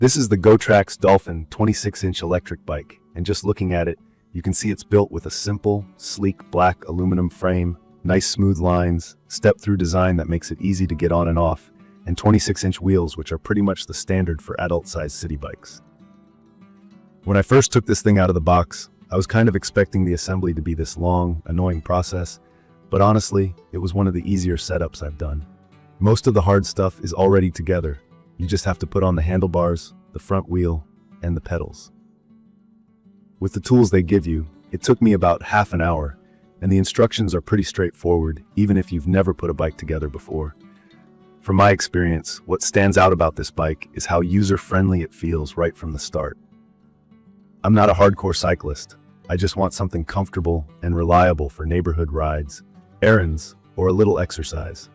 This is the Gotrax Dolphin 26-inch electric bike, and just looking at it, you can see it's built with a simple, sleek black aluminum frame, nice smooth lines, step-through design that makes it easy to get on and off, and 26-inch wheels, which are pretty much the standard for adult-sized city bikes. When I first took this thing out of the box, I was kind of expecting the assembly to be this long, annoying process, but honestly, it was one of the easier setups I've done. Most of the hard stuff is already together. You just have to put on the handlebars, the front wheel, and the pedals. With the tools they give you, it took me about half an hour, and the instructions are pretty straightforward, even if you've never put a bike together before. From my experience, what stands out about this bike is how user-friendly it feels right from the start. I'm not a hardcore cyclist. I just want something comfortable and reliable for neighborhood rides, errands, or a little exercise.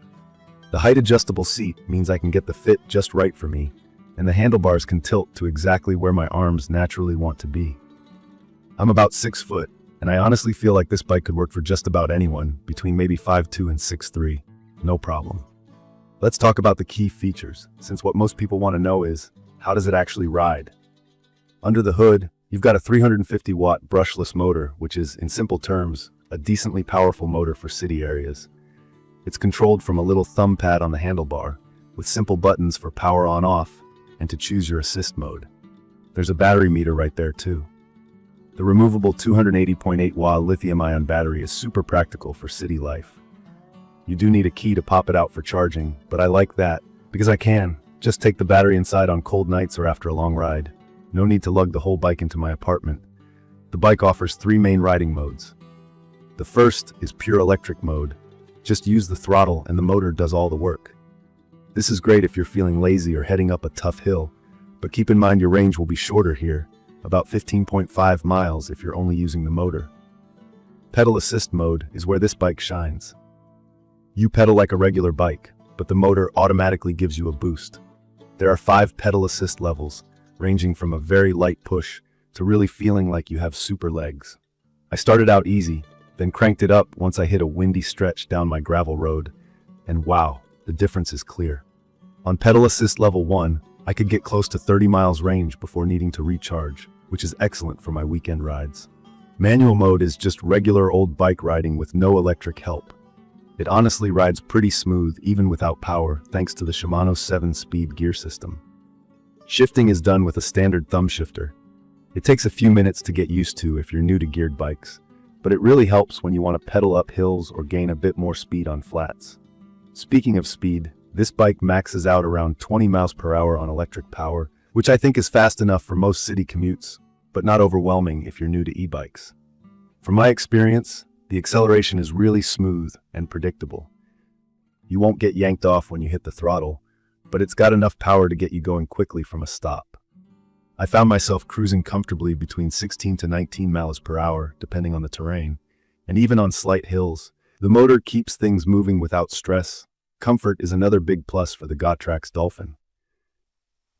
The height-adjustable seat means I can get the fit just right for me, and the handlebars can tilt to exactly where my arms naturally want to be. I'm about 6 foot, and I honestly feel like this bike could work for just about anyone between maybe 5'2" and 6'3", no problem. Let's talk about the key features, since what most people want to know is, how does it actually ride? Under the hood, you've got a 350-watt brushless motor, which is, in simple terms, a decently powerful motor for city areas. It's controlled from a little thumb pad on the handlebar, with simple buttons for power on-off and to choose your assist mode. There's a battery meter right there too. The removable 280.8-watt lithium-ion battery is super practical for city life. You do need a key to pop it out for charging, but I like that because I can just take the battery inside on cold nights or after a long ride. No need to lug the whole bike into my apartment. The bike offers 3 main riding modes. The first is pure electric mode. Just use the throttle and the motor does all the work. This is great if you're feeling lazy or heading up a tough hill, but keep in mind your range will be shorter here, about 15.5 miles if you're only using the motor. Pedal assist mode is where this bike shines. You pedal like a regular bike, but the motor automatically gives you a boost. There are 5 pedal assist levels, ranging from a very light push to really feeling like you have super legs. I started out easy, then cranked it up once I hit a windy stretch down my gravel road, and wow, the difference is clear. On pedal assist level 1, I could get close to 30 miles range before needing to recharge, which is excellent for my weekend rides. Manual mode is just regular old bike riding with no electric help. It honestly rides pretty smooth even without power thanks to the Shimano 7-speed gear system. Shifting is done with a standard thumb shifter. It takes a few minutes to get used to if you're new to geared bikes, but it really helps when you want to pedal up hills or gain a bit more speed on flats. Speaking of speed, this bike maxes out around 20 miles per hour on electric power, which I think is fast enough for most city commutes, but not overwhelming if you're new to e-bikes. From my experience, the acceleration is really smooth and predictable. You won't get yanked off when you hit the throttle, but it's got enough power to get you going quickly from a stop. I found myself cruising comfortably between 16 to 19 miles per hour, depending on the terrain, and even on slight hills. The motor keeps things moving without stress. Comfort is another big plus for the Gotrax Dolphin.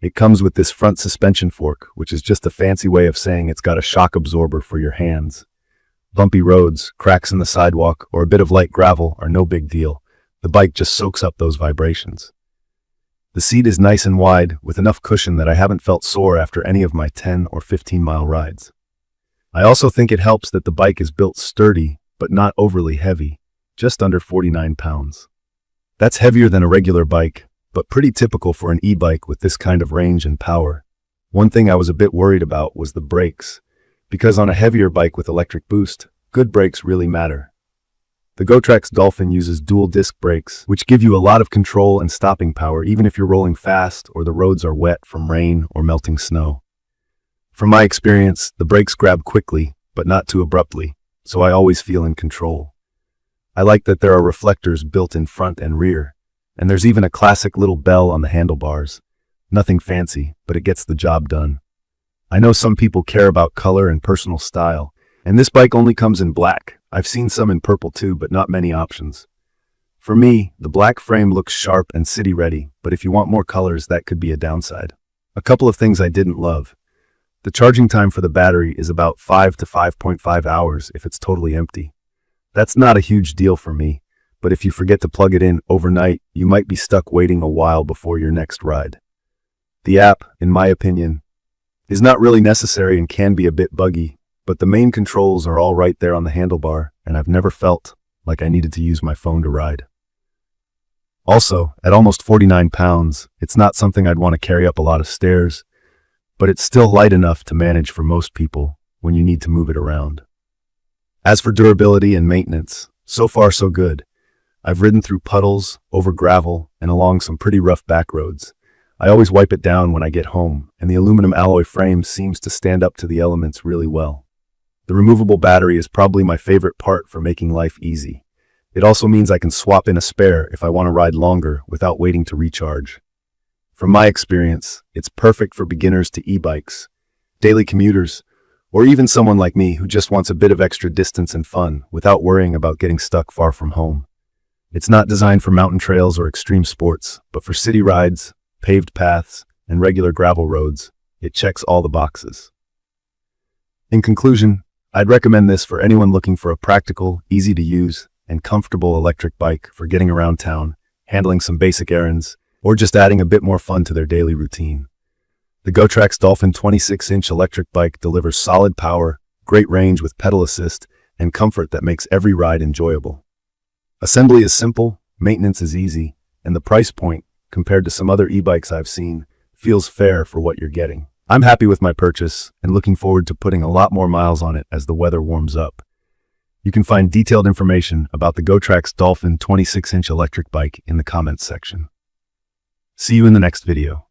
It comes with this front suspension fork, which is just a fancy way of saying it's got a shock absorber for your hands. Bumpy roads, cracks in the sidewalk, or a bit of light gravel are no big deal. The bike just soaks up those vibrations. The seat is nice and wide, with enough cushion that I haven't felt sore after any of my 10 or 15-mile rides. I also think it helps that the bike is built sturdy, but not overly heavy, just under 49 pounds. That's heavier than a regular bike, but pretty typical for an e-bike with this kind of range and power. One thing I was a bit worried about was the brakes, because on a heavier bike with electric boost, good brakes really matter. The Gotrax Dolphin uses dual disc brakes, which give you a lot of control and stopping power even if you're rolling fast or the roads are wet from rain or melting snow. From my experience, the brakes grab quickly, but not too abruptly, so I always feel in control. I like that there are reflectors built in front and rear, and there's even a classic little bell on the handlebars. Nothing fancy, but it gets the job done. I know some people care about color and personal style, and this bike only comes in black. I've seen some in purple too, but not many options. For me, the black frame looks sharp and city-ready, but if you want more colors, that could be a downside. A couple of things I didn't love. The charging time for the battery is about 5 to 5.5 hours if it's totally empty. That's not a huge deal for me, but if you forget to plug it in overnight, you might be stuck waiting a while before your next ride. The app, in my opinion, is not really necessary and can be a bit buggy, but the main controls are all right there on the handlebar, and I've never felt like I needed to use my phone to ride. Also, at almost 49 pounds, it's not something I'd want to carry up a lot of stairs, but it's still light enough to manage for most people when you need to move it around. As for durability and maintenance, so far so good. I've ridden through puddles, over gravel, and along some pretty rough back roads. I always wipe it down when I get home, and the aluminum alloy frame seems to stand up to the elements really well. The removable battery is probably my favorite part for making life easy. It also means I can swap in a spare if I want to ride longer without waiting to recharge. From my experience, it's perfect for beginners to e-bikes, daily commuters, or even someone like me who just wants a bit of extra distance and fun without worrying about getting stuck far from home. It's not designed for mountain trails or extreme sports, but for city rides, paved paths, and regular gravel roads, it checks all the boxes. In conclusion, I'd recommend this for anyone looking for a practical, easy-to-use, and comfortable electric bike for getting around town, handling some basic errands, or just adding a bit more fun to their daily routine. The Gotrax Dolphin 26-inch electric bike delivers solid power, great range with pedal assist, and comfort that makes every ride enjoyable. Assembly is simple, maintenance is easy, and the price point, compared to some other e-bikes I've seen, feels fair for what you're getting. I'm happy with my purchase and looking forward to putting a lot more miles on it as the weather warms up. You can find detailed information about the Gotrax Dolphin 26-inch electric bike in the comments section. See you in the next video.